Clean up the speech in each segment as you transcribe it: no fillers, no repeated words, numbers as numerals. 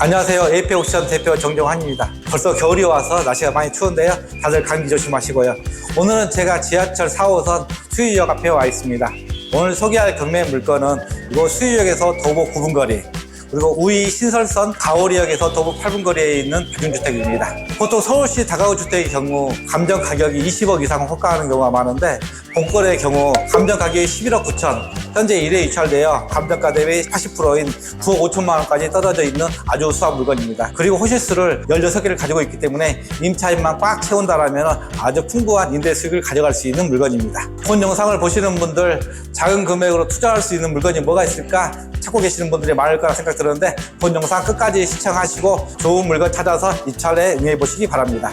안녕하세요. 에이페옥션 대표 정정환입니다. 벌써 겨울이 와서 날씨가 많이 추운데요. 다들 감기 조심하시고요. 오늘은 제가 지하철 4호선 수유역 앞에 와 있습니다. 오늘 소개할 경매 물건은 이곳 수유역에서 도보 9분 거리, 그리고 우이 신설선 가오리역에서 도보 8분 거리에 있는 다중주택입니다. 보통 서울시 다가구 주택의 경우 감정 가격이 20억 이상 호가하는 경우가 많은데, 본건의 경우 감정 가격이 11억 9천, 현재 1회 유찰되어 감정가 대비 80%인 9억 5천만 원까지 떨어져 있는 아주 수한 물건입니다. 그리고 호실수를 16개를 가지고 있기 때문에 임차인만 꽉 채운다라면 아주 풍부한 임대 수익을 가져갈 수 있는 물건입니다. 본 영상을 보시는 분들, 작은 금액으로 투자할 수 있는 물건이 뭐가 있을까 찾고 계시는 분들이 많을 거라 생각 드는데, 본 영상 끝까지 시청하시고 좋은 물건 찾아서 입찰에 응해 보시기 바랍니다.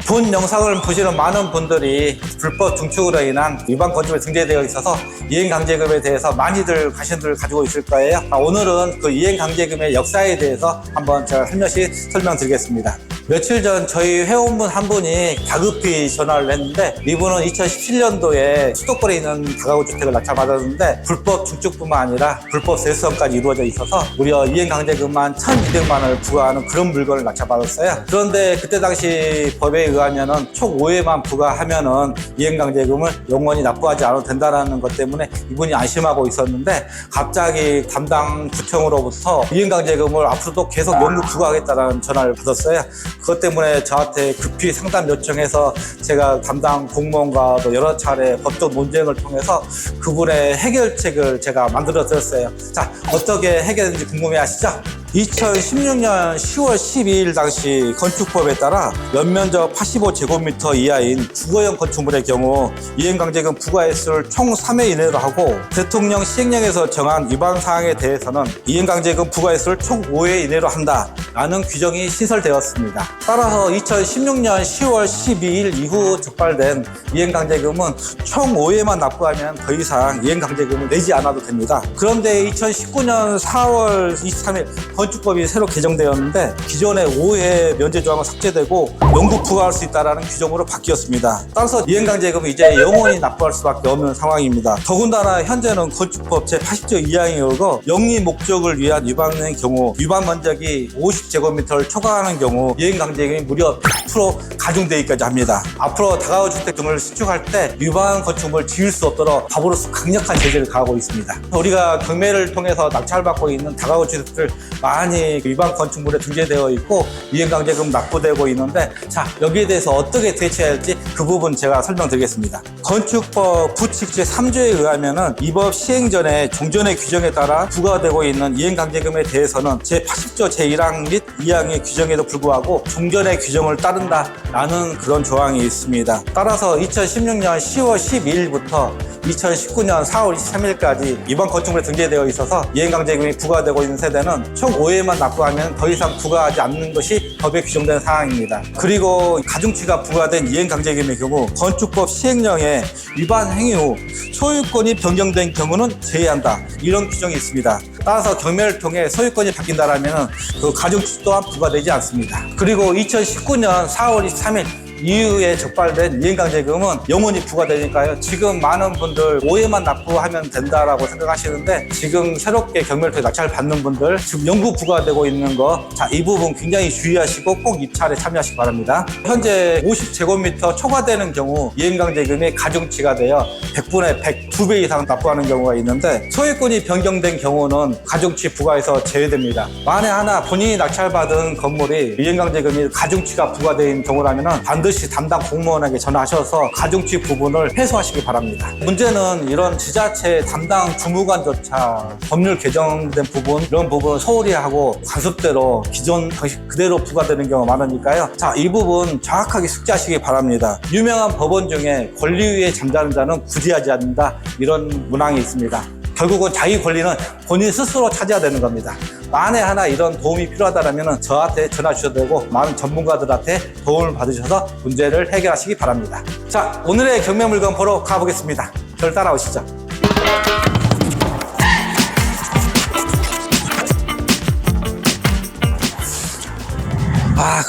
본 영상을 보시는 많은 분들이 불법 중축으로 인한 위반 건축에 등재되어 있어서 이행강제금에 대해서 많이들 관심들을 가지고 있을 거예요. 오늘은 그 이행강제금의 역사에 대해서 한번 제가 살며시 설명드리겠습니다. 며칠 전 저희 회원분 한 분이 다급히 전화를 했는데, 이분은 2017년도에 수도권에 있는 다가구 주택을 낙찰받았는데 불법 중축뿐만 아니라 불법 세수성까지 이루어져 있어서 무려 이행강제금만 1,200만 원을 부과하는 그런 물건을 낙찰받았어요. 그런데 그때 당시 법에 의하면은 총 5회만 부과하면은 이행강제금을 영원히 납부하지 않아도 된다는 것 때문에 이분이 안심하고 있었는데, 갑자기 담당 구청으로부터 이행강제금을 앞으로도 계속 연금 부과하겠다는 전화를 받았어요. 그것 때문에 저한테 급히 상담 요청해서 제가 담당 공무원과도 여러 차례 법적 논쟁을 통해서 그분의 해결책을 제가 만들어 드렸어요. 자, 어떻게 해결했는지 궁금해 하시죠? 2016년 10월 12일 당시 건축법에 따라 연면적 85제곱미터 이하인 주거용 건축물의 경우 이행강제금 부과횟수를 총 3회 이내로 하고, 대통령 시행령에서 정한 위반 사항에 대해서는 이행강제금 부과횟수를 총 5회 이내로 한다라는 규정이 신설되었습니다. 따라서 2016년 10월 12일 이후 적발된 이행강제금은 총 5회만 납부하면 더 이상 이행강제금을 내지 않아도 됩니다. 그런데 2019년 4월 23일 건축법이 새로 개정되었는데, 기존의 5회 면제 조항은 삭제되고 영구 부과할 수 있다는 규정으로 바뀌었습니다. 따라서 이행강제금은 이제 영원히 납부할 수밖에 없는 상황입니다. 더군다나 현재는 건축법 제80조 2항에 의거 영리 목적을 위한 위반의 경우, 위반 면적이 50제곱미터를 초과하는 경우 이행강제금이 무려 100% 가중되기까지 합니다. 앞으로 다가구 주택 등을 신축할 때 위반 건축물을 지을 수 없도록 법으로서 강력한 제재를 가하고 있습니다. 우리가 경매를 통해서 낙찰받고 있는 다가구 주택들 많이 위반 건축물에 등재되어 있고 이행강제금 납부되고 있는데, 자, 여기에 대해서 어떻게 대처해야 할지 그 부분 제가 설명드리겠습니다. 건축법 부칙 제3조에 의하면은 이 법 시행 전에 종전의 규정에 따라 부과되고 있는 이행강제금에 대해서는 제80조 제1항 및 2항의 규정에도 불구하고 종전의 규정을 따른다라는 그런 조항이 있습니다. 따라서 2016년 10월 12일부터 2019년 4월 23일까지 위반 건축물에 등재되어 있어서 이행강제금이 부과되고 있는 세대는 총 5회만 납부하면 더 이상 부과하지 않는 것이 법에 규정된 사항입니다. 그리고 가중치가 부과된 이행강제금의 경우 건축법 시행령에 위반 행위 후 소유권이 변경된 경우는 제외한다, 이런 규정이 있습니다. 따라서 경매를 통해 소유권이 바뀐다라면 그 가중치 또한 부과되지 않습니다. 그리고 2019년 4월 23일 이후에 적발된 이행강제금은 영원히 부과되니까요. 지금 많은 분들 5회만 납부하면 된다라고 생각하시는데, 지금 새롭게 경매를 통해 낙찰 받는 분들 지금 영구 부과되고 있는 거, 자, 이 부분 굉장히 주의하시고 꼭 입찰에 참여하시기 바랍니다. 현재 50제곱미터 초과되는 경우 이행강제금이 가중치가 되어 100분의 100, 2배 이상 납부하는 경우가 있는데, 소유권이 변경된 경우는 가중치 부과에서 제외됩니다. 만에 하나 본인이 낙찰받은 건물이 이행강제금이 가중치가 부과된 경우라면 반드시 담당 공무원에게 전화하셔서 가중치 부분을 해소하시기 바랍니다. 문제는 이런 지자체 담당 주무관조차 법률 개정된 부분, 이런 부분 소홀히 하고 관습대로 기존 방식 그대로 부과되는 경우가 많으니까요. 자, 이 부분 정확하게 숙지하시기 바랍니다. 유명한 법원 중에 권리 위에 잠자는 자는 구제하지 않는다, 이런 문항이 있습니다. 결국은 자기 권리는 본인 스스로 찾아야 되는 겁니다. 만에 하나 이런 도움이 필요하다면 저한테 전화 주셔도 되고, 많은 전문가들한테 도움을 받으셔서 문제를 해결하시기 바랍니다. 자, 오늘의 경매 물건 보러 가보겠습니다. 저를 따라오시죠.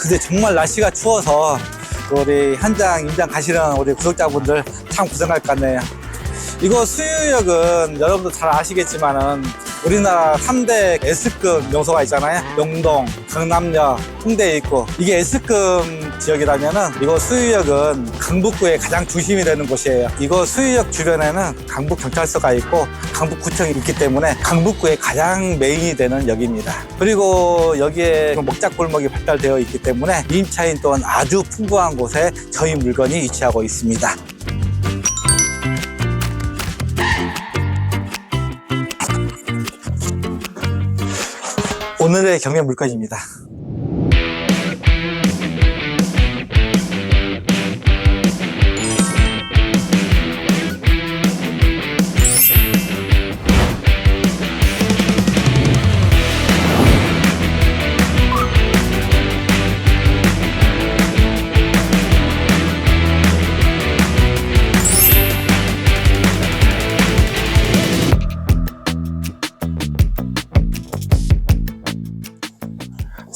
근데 정말 날씨가 추워서 우리 현장 임장 가시는 우리 구독자분들 참 고생할 것 같네요. 이거 수유역은 여러분도 잘 아시겠지만은 우리나라 3대 S급 명소가 있잖아요. 영동, 강남역, 홍대에 있고, 이게 S급 지역이라면은 이거 수유역은 강북구의 가장 중심이 되는 곳이에요. 이거 수유역 주변에는 강북경찰서가 있고 강북구청이 있기 때문에 강북구의 가장 메인이 되는 역입니다. 그리고 여기에 먹자골목이 발달되어 있기 때문에 임차인 또한 아주 풍부한 곳에 저희 물건이 위치하고 있습니다. 오늘의 경매 물건입니다.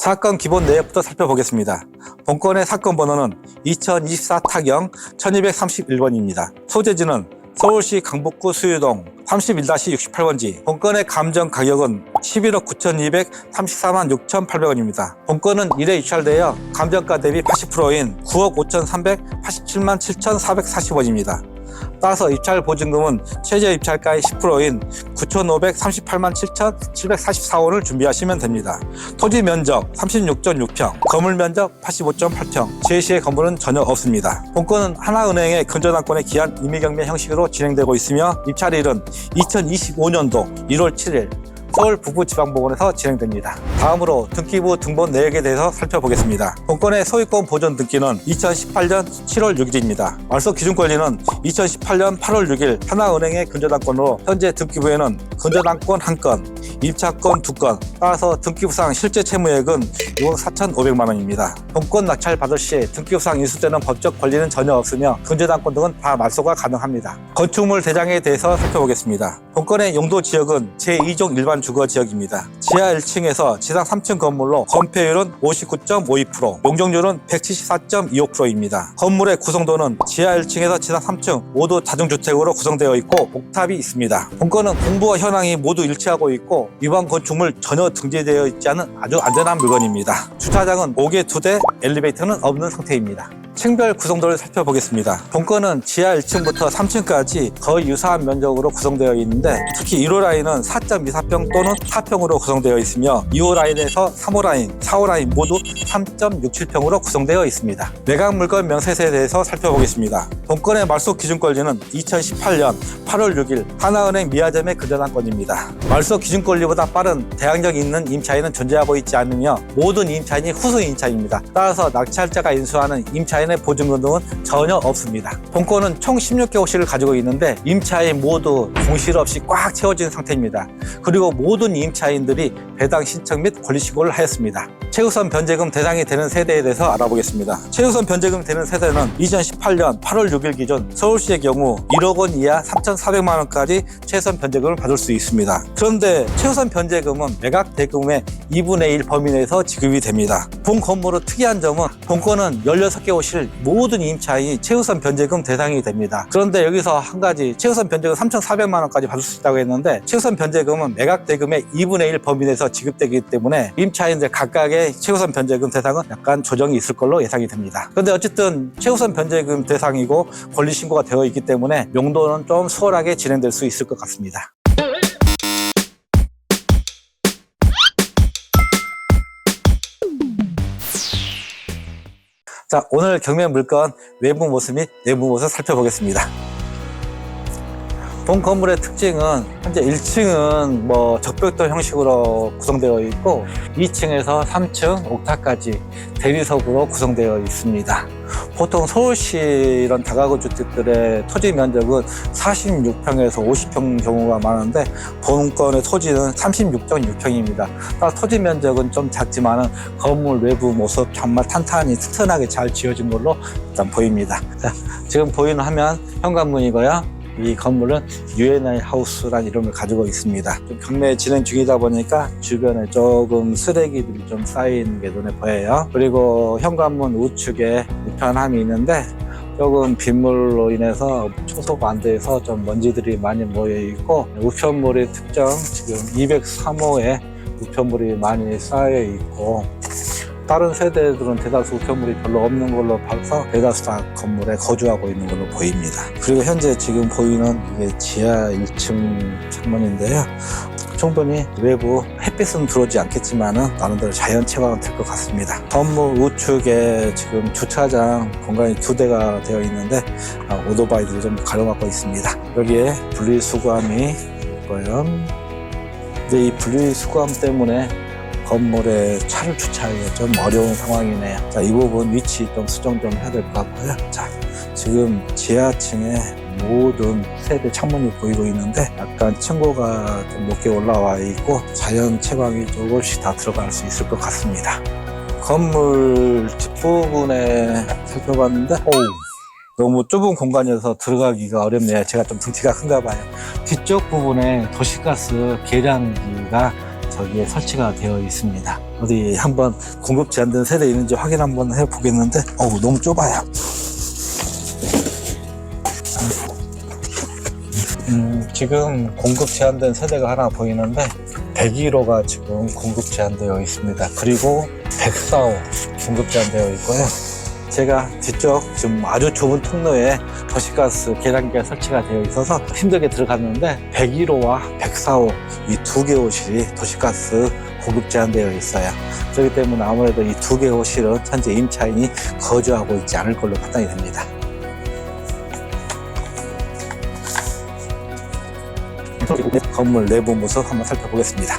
사건 기본 내역부터 살펴보겠습니다. 본건의 사건 번호는 2024 타경 1231번입니다. 소재지는 서울시 강북구 수유동 31-68번지. 본건의 감정 가격은 11억 9,234만 6,800원입니다. 본건은 1회 입찰되어 감정가 대비 80%인 9억 5,387만 7,440원입니다. 따라서 입찰 보증금은 최저 입찰가의 10%인 9,538만 7,744원을 준비하시면 됩니다. 토지 면적 36.6평, 건물 면적 85.8평, 제시의 건물은 전혀 없습니다. 본건은 하나은행의 근저당권에 기한 임의경매 형식으로 진행되고 있으며 입찰일은 2025년도 1월 7일 서울 부부지방법원에서 진행됩니다. 다음으로 등기부 등본 내역에 대해서 살펴보겠습니다. 본건의 소유권 보존 등기는 2018년 7월 6일입니다. 말소 기준 권리는 2018년 8월 6일 하나은행의 근저당권으로 현재 등기부에는 근저당권 1건, 임차권 2건, 따라서 등기부상 실제 채무액은 6억 4,500만 원입니다. 본건 낙찰 받을 시 등기부상 인수되는 법적 권리는 전혀 없으며 근저당권 등은 다 말소가 가능합니다. 건축물 대장에 대해서 살펴보겠습니다. 본건의 용도 지역은 제2종 일반 주거 지역입니다. 지하 1층에서 지상 3층 건물로 건폐율은 59.52%, 용적률은 174.25%입니다. 건물의 구성도는 지하 1층에서 지상 3층 모두 다중주택으로 구성되어 있고 옥탑이 있습니다. 본건은 공부와 현황이 모두 일치하고 있고 위반 건축물 전혀 등재되어 있지 않은 아주 안전한 물건입니다. 주차장은 5개 2대, 엘리베이터는 없는 상태입니다. 층별 구성도를 살펴보겠습니다. 본건은 지하 1층부터 3층까지 거의 유사한 면적으로 구성되어 있는데 특히 1호 라인은 4.24평 또는 4평으로 구성되어 있으며 2호 라인에서 3호 라인, 4호 라인 모두 3.67평으로 구성되어 있습니다. 매각 물건 명세서에 대해서 살펴보겠습니다. 본건의 말소 기준 권리는 2018년 8월 6일 하나은행 미아점의 근저당권입니다. 말소 기준 권리보다 빠른 대항력 있는 임차인은 존재하고 있지 않으며 모든 임차인이 후수 임차인입니다. 따라서 낙찰자가 인수하는 임차인의 보증금 등은 전혀 없습니다. 본건은 총 16개 호실을 가지고 있는데 임차인 모두 공실 없이 꽉 채워진 상태입니다. 그리고 모든 임차인들이 배당 신청 및 권리신고를 하였습니다. 최우선 변제금 대상이 되는 세대에 대해서 알아보겠습니다. 최우선 변제금 되는 세대는 2018년 8월 6일 기준 서울시의 경우 1억 원 이하 3,400만 원까지 최우선 변제금을 받을 수 있습니다. 그런데 최우선 변제금은 매각 대금의 2분의 1 범위 내에서 지급이 됩니다. 본 건물의 특이한 점은 본건은 16개 호실 모든 임차인이 최우선 변제금 대상이 됩니다. 그런데 여기서 한 가지 최우선 변제금 3,400만 원까지 받을 수 있다고 했는데 최우선 변제금은 매각 대금의 2분의 1 범위 내에서 지급되기 때문에 임차인들 각각의 최우선 변제금 대상은 약간 조정이 있을 걸로 예상이 됩니다. 그런데 어쨌든 최우선 변제금 대상이고 권리신고가 되어 있기 때문에 용도는 좀 수월하게 진행될 수 있을 것 같습니다. 자, 오늘 경매 물건 외부 모습 및 내부 모습 살펴보겠습니다. 본 건물의 특징은 현재 1층은 적벽돌 형식으로 구성되어 있고 2층에서 3층 옥탑까지 대리석으로 구성되어 있습니다. 보통 서울시 이런 다가구 주택들의 토지 면적은 46평에서 50평 경우가 많은데 본건의 토지는 36.6평입니다. 따라서 토지 면적은 좀 작지만 건물 외부 모습 정말 탄탄히 튼튼하게 잘 지어진 걸로 일단 보입니다. 자, 지금 보이는 화면 현관문이고요. 이 건물은 UNI 하우스라는 이름을 가지고 있습니다. 좀 경매 진행 중이다 보니까 주변에 조금 쓰레기들이 좀 쌓이는 게 눈에 보여요. 그리고 현관문 우측에 우편함이 있는데 조금 빗물로 인해서 초소가 안 돼서 좀 먼지들이 많이 모여 있고, 우편물의 특정 지금 203호에 우편물이 많이 쌓여 있고, 다른 세대들은 대다수 우편물이 별로 없는 걸로 봐서 대다수 다 건물에 거주하고 있는 걸로 보입니다. 그리고 현재 지금 보이는 이게 지하 1층 창문인데요. 충분히 외부 햇빛은 들어오지 않겠지만은 나름대로 자연 채광은 될 것 같습니다. 건물 우측에 지금 주차장 공간이 2대가 되어 있는데 오토바이들이 좀 가로막고 있습니다. 여기에 분리수거함이 있고요. 근데 이 분리수거함 때문에 건물에 차를 주차하기가 좀 어려운 상황이네요. 자, 이 부분 위치 좀 수정 좀 해야 될 것 같고요. 자, 지금 지하층에 모든 세대 창문이 보이고 있는데 약간 층고가 좀 높게 올라와 있고 자연 채광이 조금씩 다 들어갈 수 있을 것 같습니다. 건물 뒷부분에 살펴봤는데 너무 좁은 공간이어서 들어가기가 어렵네요. 제가 좀 등치가 큰가 봐요. 뒤쪽 부분에 도시가스 계량기가 저기에 설치가 되어 있습니다. 어디 한번 공급 제한된 세대 있는지 확인 한번 해보겠는데 너무 좁아요. 지금 공급 제한된 세대가 하나 보이는데 101호가 지금 공급 제한되어 있습니다. 그리고 104호 공급 제한되어 있고요. 제가 뒤쪽 지금 아주 좁은 통로에 도시가스 계량기가 설치가 되어 있어서 힘들게 들어갔는데 101호와 104호 이 두 개 호실이 도시가스 공급 제한되어 있어요. 그렇기 때문에 아무래도 이 두 개 호실은 현재 임차인이 거주하고 있지 않을 걸로 판단이 됩니다. 건물 내부 모습 한번 살펴보겠습니다.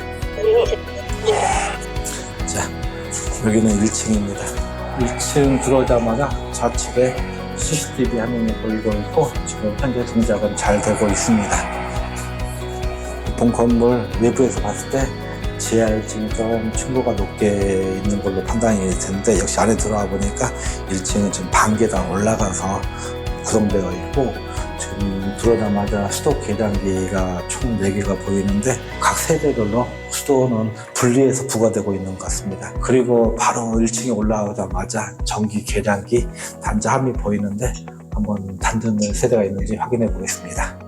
자, 여기는 1층입니다. 1층 들어오자마자 좌측에 CCTV 화면이 보이고 있고 지금 현재 동작은 잘 되고 있습니다. 본 건물 내부에서 봤을 때 지하 1층이 좀 층고가 높게 있는 걸로 판단이 되는데 역시 안에 들어와 보니까 1층은 지금 반 계단 올라가서 구성되어 있고 지금 들어오자마자 수도 계량기가 총 4개가 보이는데 각 세대별로 수도는 분리해서 부과되고 있는 것 같습니다. 그리고 바로 1층에 올라오자마자 전기 계량기 단자함이 보이는데 한번 단전된 세대가 있는지 확인해 보겠습니다.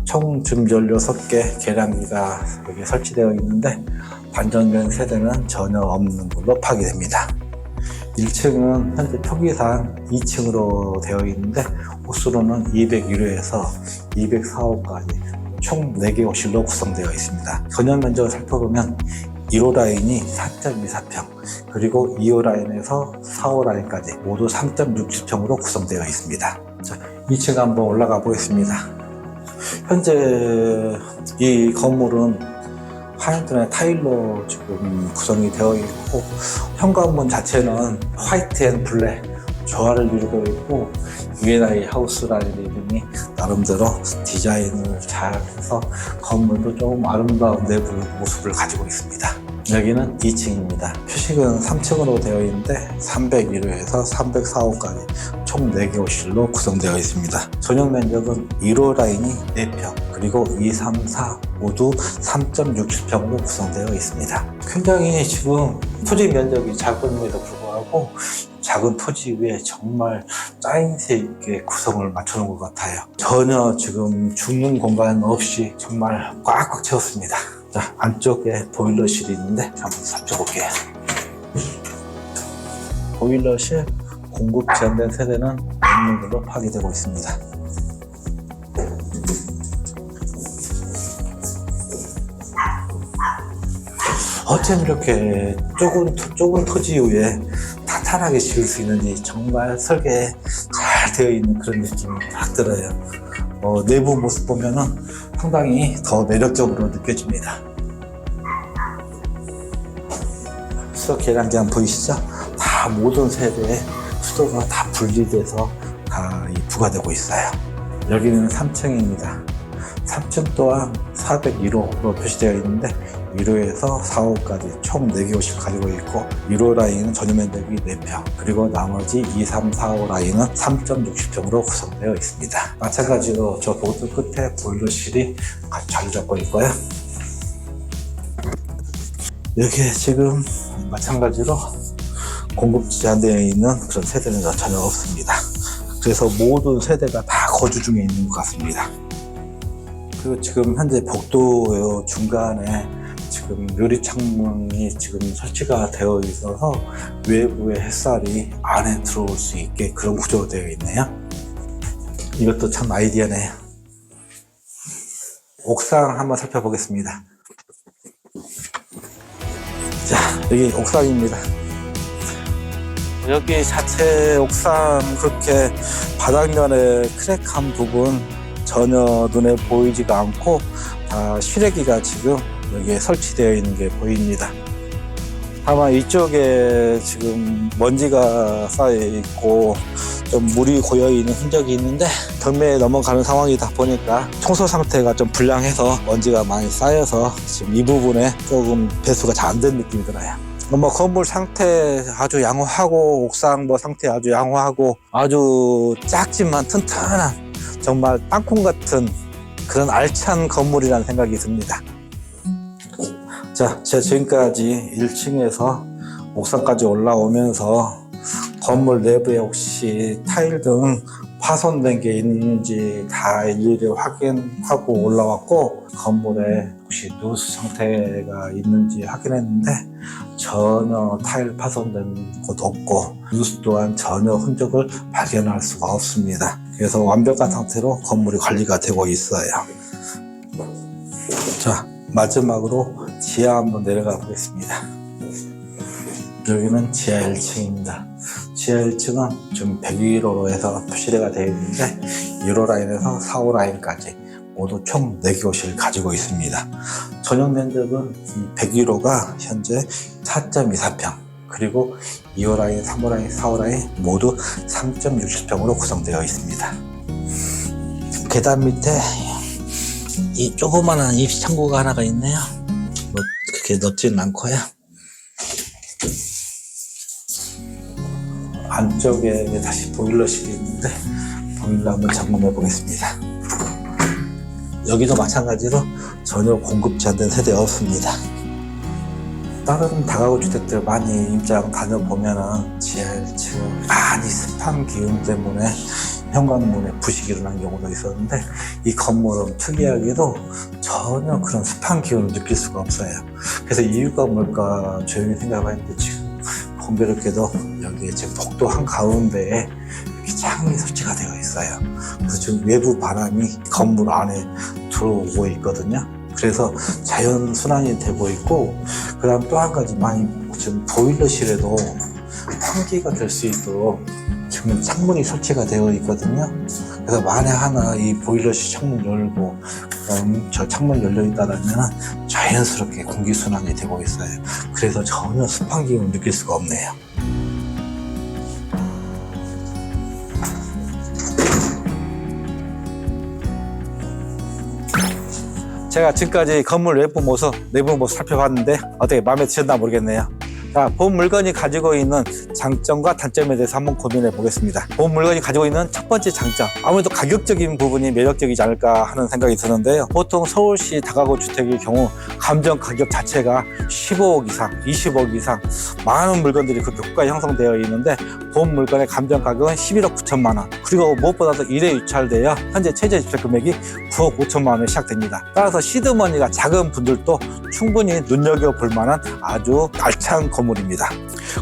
총 지금 16개 계량기가 여기 설치되어 있는데 단전된 세대는 전혀 없는 걸로 파악됩니다. 1층은 현재 표기상 2층으로 되어 있는데 호수로는 201호에서 204호까지 총 4개 호실로 구성되어 있습니다. 전용 면적을 살펴보면 1호 라인이 4.24평 그리고 2호 라인에서 4호 라인까지 모두 3.67평으로 구성되어 있습니다. 자, 2층 한번 올라가 보겠습니다. 현재 이 건물은 하얀 타일로 지금 구성이 되어 있고 현관문 자체는 화이트 앤 블랙 조화를 이루고 있고 U&I 하우스라는 이름이 나름대로 디자인을 잘 해서 건물도 조금 아름다운 내부 모습을 가지고 있습니다. 여기는 2층입니다. 표식은 3층으로 되어 있는데 301호에서 304호까지 총 4개 호실로 구성되어 있습니다. 전용 면적은 1호 라인이 4평 그리고 2, 3, 4 모두 3.67평으로 구성되어 있습니다. 굉장히 지금 토지 면적이 작음에도 불구하고 작은 토지 위에 정말 짜임새 있게 구성을 맞춰놓은 것 같아요. 전혀 지금 죽는 공간 없이 정말 꽉꽉 채웠습니다. 자, 안쪽에 보일러실이 있는데 한번 살펴볼게요. 보일러실 공급 제한된 세대는 없는 걸로 파악되고 있습니다. 어쩜 이렇게 좁은 토지 위에 탄탄하게 지을 수 있는지 정말 설계 잘 되어 있는 그런 느낌이 확 들어요. 내부 모습 보면은 상당히 더 매력적으로 느껴집니다. 수도 계량기 한번 보이시죠? 다 모든 세대에 수도가 다 분리돼서 다 부과되고 있어요. 여기는 3층입니다. 3층 또한 401호로 표시되어 있는데 1호에서 4호까지 총 4개 호실 가지고 있고 1호 라인은 전용 면적이 4평 그리고 나머지 2, 3, 4호 라인은 3.60평으로 구성되어 있습니다. 마찬가지로 저 보드 끝에 보일러실이 자리 잡고 있고요. 여기에 지금 마찬가지로 공급 제한되어 있는 그런 세대는 전혀 없습니다. 그래서 모든 세대가 다 거주 중에 있는 것 같습니다. 그리고 지금 현재 복도 중간에 지금 유리 창문이 지금 설치가 되어 있어서 외부의 햇살이 안에 들어올 수 있게 그런 구조로 되어 있네요. 이것도 참 아이디어네요. 옥상 한번 살펴보겠습니다. 자, 여기 옥상입니다. 여기 자체 옥상 그렇게 바닥면에 크랙한 부분 전혀 눈에 보이지가 않고 다 실외기가 지금 여기에 설치되어 있는 게 보입니다. 다만 이쪽에 지금 먼지가 쌓여 있고 좀 물이 고여 있는 흔적이 있는데 경매에 넘어가는 상황이다 보니까 청소 상태가 좀 불량해서 먼지가 많이 쌓여서 지금 이 부분에 조금 배수가 잘 안 된 느낌이 들어요. 건물 상태 아주 양호하고 옥상 상태 아주 양호하고 아주 작지만 튼튼한 정말 땅콩 같은 그런 알찬 건물이라는 생각이 듭니다. 자, 제가 지금까지 1층에서 옥상까지 올라오면서 건물 내부에 혹시 타일 등 파손된 게 있는지 다 일일이 확인하고 올라왔고, 건물에 혹시 누수 상태가 있는지 확인했는데 전혀 타일 파손된 곳 없고 누수 또한 전혀 흔적을 발견할 수가 없습니다. 그래서 완벽한 상태로 건물이 관리가 되고 있어요. 자, 마지막으로 지하 한번 내려가 보겠습니다. 여기는 지하 1층입니다. 지하 1층은 지금 101호로에서 표시가 되어 있는데 1호 라인에서 4호 라인까지 모두 총 4개호실을 가지고 있습니다. 전용 면적은 이 101호가 현재 4.24평, 그리고 2호 라인, 3호 라인, 4호 라인 모두 3.67평으로 구성되어 있습니다. 계단 밑에 이 조그마한 입시 창고가 하나가 있네요. 그렇게 넓지는 않고요. 안쪽에 다시 보일러실이 있는데 보일러 한번 점검해 보겠습니다. 여기도 마찬가지로 전혀 공급지 안 된 세대 없습니다. 다른 다가구 주택들 많이 임장 다녀보면은 지하 1층 많이 습한 기운 때문에 현관문에 부식이 일어난 경우도 있었는데 이 건물은 특이하게도 전혀 그런 습한 기운을 느낄 수가 없어요. 그래서 이유가 뭘까 조용히 생각을 했는데 지금 공교롭게도 여기에 지금 복도 한가운데에 이렇게 창이 설치가 되어 있어요. 그래서 지금 외부 바람이 건물 안에 들어오고 있거든요. 그래서 자연 순환이 되고 있고, 그 다음 또 한 가지 많이 지금 보일러실에도 환기가 될 수 있도록 지금 창문이 설치가 되어 있거든요. 그래서 만에 하나 이 보일러실 창문 열고 그럼 저 창문 열려 있다면 자연스럽게 공기 순환이 되고 있어요. 그래서 전혀 습한 기운을 느낄 수가 없네요. 제가 지금까지 건물 내부 모습 살펴봤는데 어떻게 마음에 드셨나 모르겠네요. 자, 본 물건이 가지고 있는 장점과 단점에 대해서 한번 고민해 보겠습니다. 본 물건이 가지고 있는 첫 번째 장점, 아무래도 가격적인 부분이 매력적이지 않을까 하는 생각이 드는데요. 보통 서울시 다가구 주택의 경우 감정 가격 자체가 15억 이상, 20억 이상 많은 물건들이 그렇게 호가에 형성되어 있는데 본 물건의 감정 가격은 11억 9천만 원, 그리고 무엇보다도 1회 유찰되어 현재 최저 입찰 금액이 9억 5천만 원에 시작됩니다. 따라서 시드머니가 작은 분들도 충분히 눈여겨볼 만한 아주 알찬 건물입니다.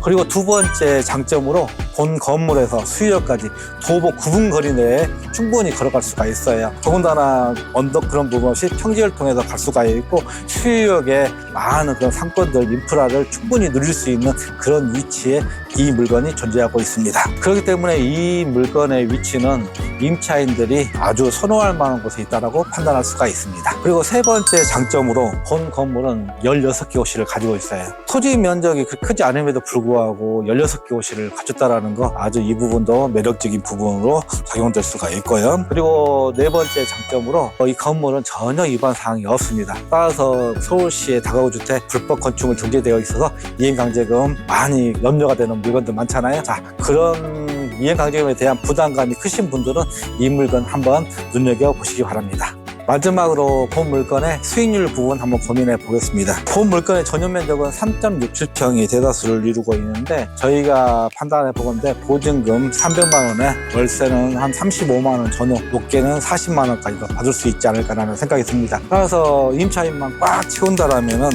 그리고 두 번째 장점으로 본 건물에서 수유역까지 도보 9분 거리 내에 충분히 걸어갈 수가 있어요. 더군다나 언덕 그런 부분 없이 평지를 통해서 갈 수가 있고 수유역에 많은 그런 상권들, 인프라를 충분히 누릴 수 있는 그런 위치에 이 물건이 존재하고 있습니다. 그렇기 때문에 이 물건의 위치는 임차인들이 아주 선호할 만한 곳에 있다고 판단할 수가 있습니다. 그리고 세 번째 장점으로 본 건물은 16개 호실을 가지고 있어요. 토지 면적이 크지 않음에도 불구하고 16개 호실을 갖췄다는 거 아주 이 부분도 매력적인 부분으로 작용될 수가 있고요. 그리고 네 번째 장점으로 이 건물은 전혀 위반 사항이 없습니다. 따라서 서울시의 다가구 주택 불법 건축물 중재되어 있어서 이행강제금 많이 염려가 되는 물건들 많잖아요. 자, 그런 이행강제금에 대한 부담감이 크신 분들은 이 물건 한번 눈여겨보시기 바랍니다. 마지막으로 본 물건의 수익률 부분 한번 고민해 보겠습니다. 본 물건의 전용 면적은 3.67평이 대다수를 이루고 있는데 저희가 판단해 보건데 보증금 300만 원에 월세는 한 35만 원 전후, 높게는 40만 원까지도 받을 수 있지 않을까라는 생각이 듭니다. 따라서 임차인만 꽉 채운다라면은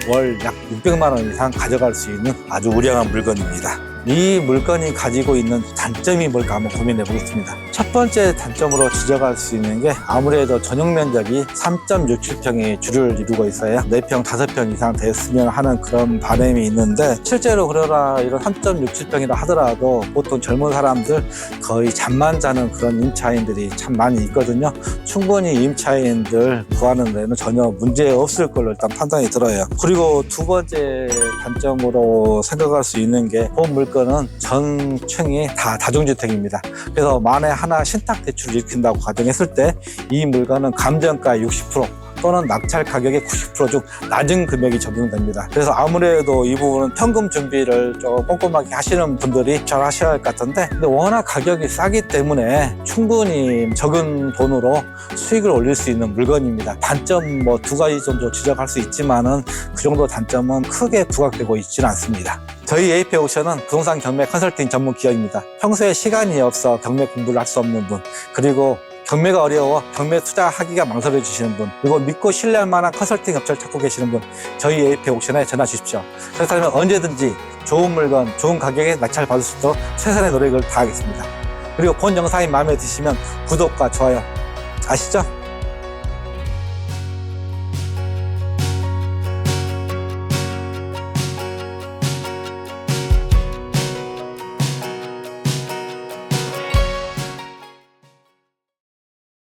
월 약 600만 원 이상 가져갈 수 있는 아주 우량한 물건입니다. 이 물건이 가지고 있는 단점이 뭘까 한번 고민해 보겠습니다. 첫 번째 단점으로 지적할 수 있는 게 아무래도 전용 면적이 3.67평이 주를 이루고 있어요. 4평, 5평 이상 됐으면 하는 그런 바람이 있는데 실제로 그러나 이런 3.67평이라 하더라도 보통 젊은 사람들 거의 잠만 자는 그런 임차인들이 참 많이 있거든요. 충분히 임차인들 구하는 데는 전혀 문제 없을 걸로 일단 판단이 들어요. 그리고 두 번째 단점으로 생각할 수 있는 게 본 물건 은 전층이 다 다중주택입니다. 그래서 만에 하나 신탁대출을 일으킨다고 가정했을 때 이 물건은 감정가 60% 또는 낙찰 가격의 90% 중 낮은 금액이 적용됩니다. 그래서 아무래도 이 부분은 현금 준비를 좀 꼼꼼하게 하시는 분들이 잘 하셔야 할 것 같은데, 근데 워낙 가격이 싸기 때문에 충분히 적은 돈으로 수익을 올릴 수 있는 물건입니다. 단점 뭐 2가지 정도 지적할 수 있지만은 그 정도 단점은 크게 부각되고 있지는 않습니다. 저희 에이페 옥션은 부동산 경매 컨설팅 전문 기업입니다. 평소에 시간이 없어 경매 공부를 할 수 없는 분, 그리고 경매가 어려워 경매 투자하기가 망설여지시는 분, 그리고 믿고 신뢰할 만한 컨설팅 업체를 찾고 계시는 분, 저희 에이페 옥션에 전화 주십시오. 그렇다면 언제든지 좋은 물건, 좋은 가격에 낙찰 받을 수 있도록 최선의 노력을 다하겠습니다. 그리고 본 영상이 마음에 드시면 구독과 좋아요 아시죠?